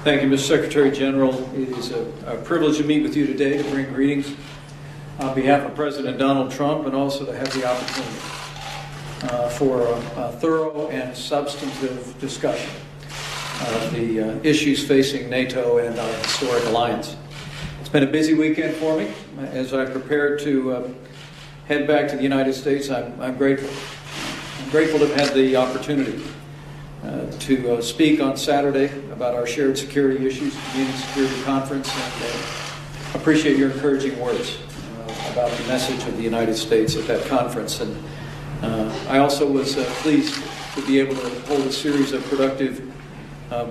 Thank you, Mr. Secretary General. It is a privilege to meet with you today to bring greetings on behalf of President Donald Trump and also to have the opportunity for a thorough and substantive discussion of the issues facing NATO and our historic alliance. It's been a busy weekend for me. As I prepared to head back to the United States, I'm grateful. I'm grateful to have had the opportunity to speak on Saturday about our shared security issues at the Munich Security Conference, and appreciate your encouraging words about the message of the United States at that conference. And I also was pleased to be able to hold a series of productive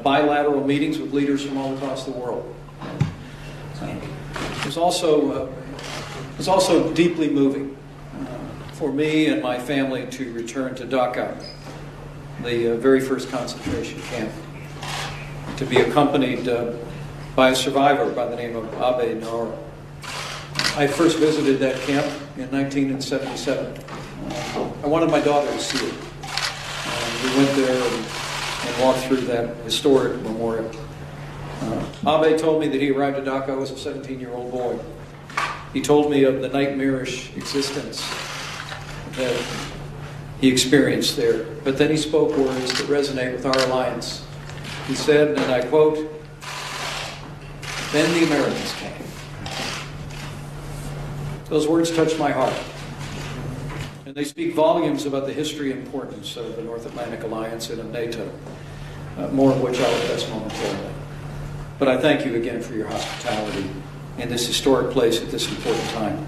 bilateral meetings with leaders from all across the world. It was also deeply moving for me and my family to return to Dachau, the very first concentration camp, to be accompanied by a survivor by the name of Abe Nato. I first visited that camp in 1977. I wanted my daughter to see it. We went there and walked through that historic memorial. Abe told me that he arrived at Dachau as a 17-year-old boy. He told me of the nightmarish existence that he experienced there. But then he spoke words that resonate with our alliance. He said, and I quote, "Then the Americans came." Those words touched my heart. And they speak volumes about the history and importance of the North Atlantic Alliance and of NATO, more of which I'll address momentarily. But I thank you again for your hospitality in this historic place at this important time.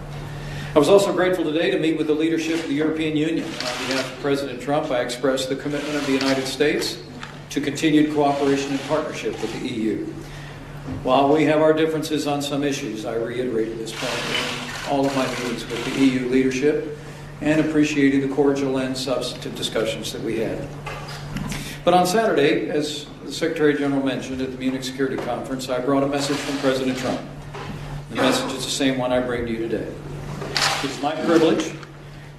I was also grateful today to meet with the leadership of the European Union. On behalf of President Trump, I expressed the commitment of the United States to continued cooperation and partnership with the EU. While we have our differences on some issues, I reiterated this point in all of my meetings with the EU leadership and appreciated the cordial and substantive discussions that we had. But on Saturday, as the Secretary General mentioned at the Munich Security Conference, I brought a message from President Trump. The message is the same one I bring to you today. It's my privilege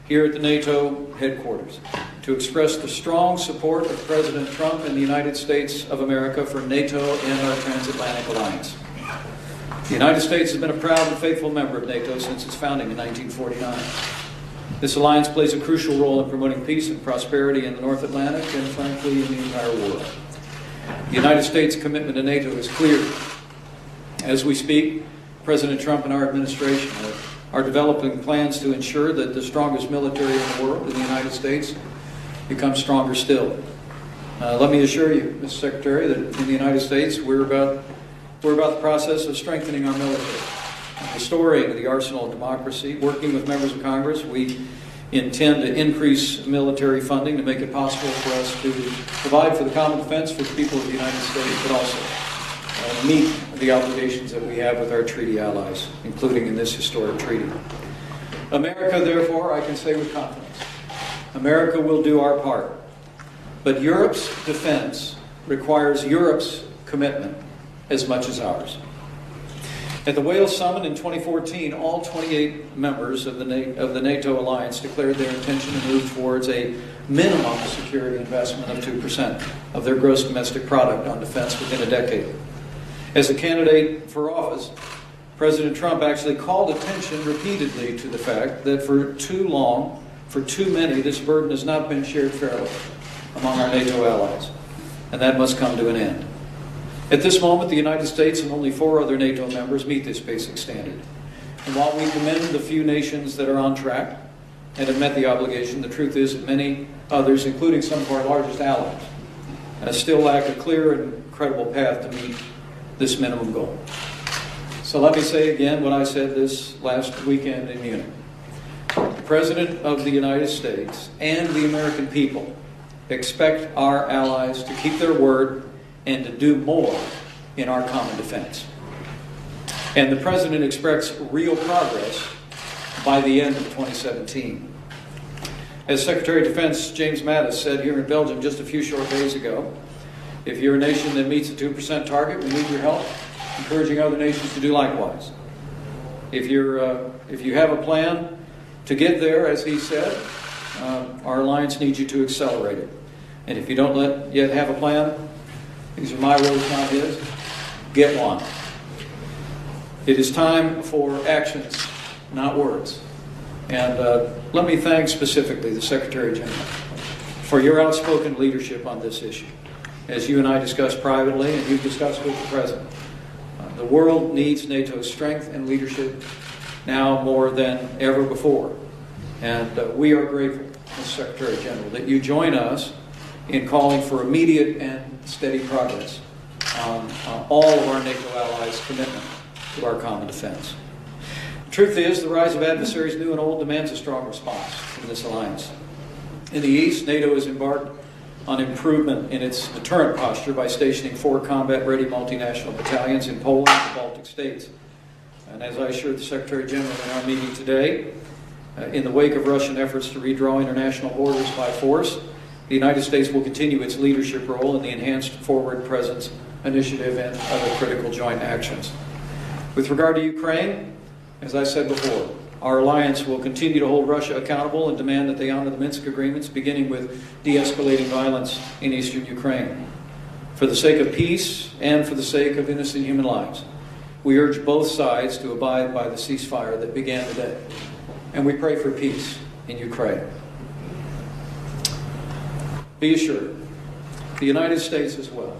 here at the NATO headquarters to express the strong support of President Trump and the United States of America for NATO and our transatlantic alliance. The United States has been a proud and faithful member of NATO since its founding in 1949. This alliance plays a crucial role in promoting peace and prosperity in the North Atlantic and, frankly, in the entire world. The United States' commitment to NATO is clear. As we speak, President Trump and our administration are developing plans to ensure that the strongest military in the world, in the United States, becomes stronger still. Let me assure you, Mr. Secretary, that in the United States we're about the process of strengthening our military, restoring the arsenal of democracy. Working with members of Congress, we intend to increase military funding to make it possible for us to provide for the common defense for the people of the United States, but also meet the obligations that we have with our treaty allies, including in this historic treaty. America, therefore, I can say with confidence, America will do our part. But Europe's defense requires Europe's commitment as much as ours. At the Wales Summit in 2014, all 28 members of the NATO alliance declared their intention to move towards a minimum security investment of 2% of their gross domestic product on defense within a decade. As a candidate for office, President Trump actually called attention repeatedly to the fact that for too long, for too many, this burden has not been shared fairly among our NATO allies, and that must come to an end. At this moment, the United States and only 4 other NATO members meet this basic standard. And while we commend the few nations that are on track and have met the obligation, the truth is that many others, including some of our largest allies, still lack a clear and credible path to meet this minimum goal. So let me say again what I said this last weekend in Munich. The President of the United States and the American people expect our allies to keep their word and to do more in our common defense. And the President expects real progress by the end of 2017. As Secretary of Defense James Mattis said here in Belgium just a few short days ago, if you're a nation that meets the 2% target, we need your help, encouraging other nations to do likewise. If you have a plan to get there, as he said, our alliance needs you to accelerate it. And if you don't yet have a plan, these are my words, not his, get one. It is time for actions, not words. And let me thank specifically the Secretary General for your outspoken leadership on this issue. As you and I discussed privately, and you've discussed with the President, the world needs NATO's strength and leadership now more than ever before. And we are grateful, Mr. Secretary General, that you join us in calling for immediate and steady progress on all of our NATO allies' commitment to our common defense. The truth is, the rise of adversaries new and old demands a strong response from this alliance. In the East, NATO has embarked on improvement in its deterrent posture by stationing 4 combat-ready multinational battalions in Poland and the Baltic states. And as I assured the Secretary General in our meeting today, in the wake of Russian efforts to redraw international borders by force, the United States will continue its leadership role in the Enhanced Forward Presence Initiative and other critical joint actions. With regard to Ukraine, as I said before, our alliance will continue to hold Russia accountable and demand that they honor the Minsk agreements, beginning with de-escalating violence in eastern Ukraine. For the sake of peace and for the sake of innocent human lives, we urge both sides to abide by the ceasefire that began today. And we pray for peace in Ukraine. Be assured, the United States as well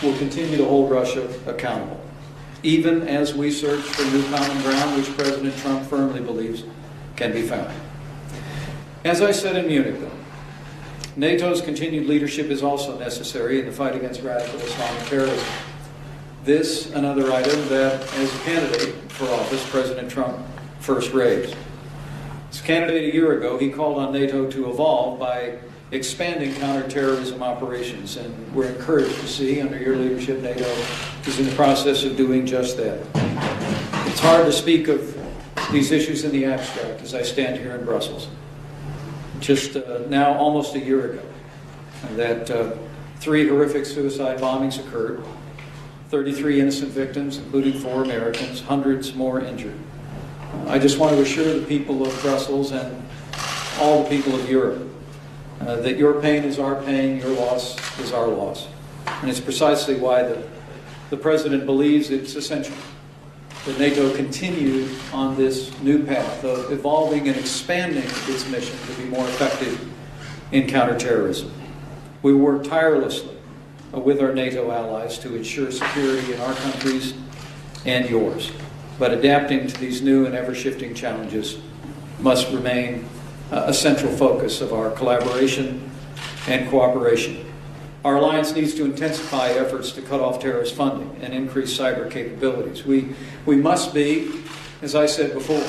will continue to hold Russia accountable, even as we search for new common ground which President Trump firmly believes can be found. As I said in Munich, though, NATO's continued leadership is also necessary in the fight against radical Islamic terrorism. This, another item that, as a candidate for office, President Trump first raised. As a candidate a year ago, he called on NATO to evolve by expanding counterterrorism operations, and we're encouraged to see, under your leadership, NATO is in the process of doing just that. It's hard to speak of these issues in the abstract as I stand here in Brussels. Just now, almost a year ago, that 3 horrific suicide bombings occurred, 33 innocent victims, including 4 Americans, hundreds more injured. I just want to assure the people of Brussels and all the people of Europe that your pain is our pain, your loss is our loss. And it's precisely why the President believes it's essential that NATO continue on this new path of evolving and expanding its mission to be more effective in counterterrorism. We work tirelessly with our NATO allies to ensure security in our countries and yours. But adapting to these new and ever-shifting challenges must remain a central focus of our collaboration and cooperation. Our alliance needs to intensify efforts to cut off terrorist funding and increase cyber capabilities. We must be, as I said before,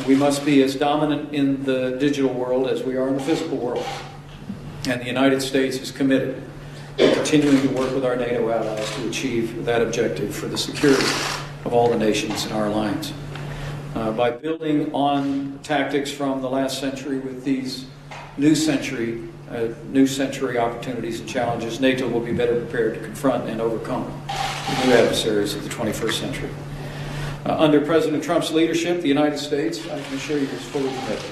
we must be as dominant in the digital world as we are in the physical world. And the United States is committed to continuing to work with our NATO allies to achieve that objective for the security of all the nations in our alliance. By building on tactics from the last century with these new century opportunities and challenges, NATO will be better prepared to confront and overcome the new adversaries of the 21st century. Under President Trump's leadership, the United States, I can assure you, is fully committed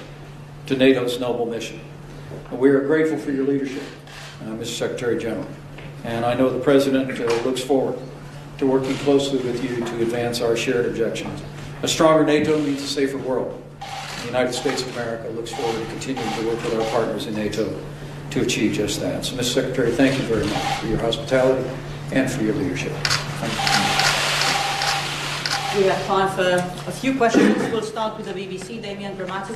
to NATO's noble mission. We are grateful for your leadership, Mr. Secretary General, and I know the President looks forward to working closely with you to advance our shared objectives. A stronger NATO means a safer world. The United States of America looks forward to continuing to work with our partners in NATO to achieve just that. So, Mr. Secretary, thank you very much for your hospitality and for your leadership. Thank you. We have time for a few questions. We'll start with the BBC. Damien Dramatis.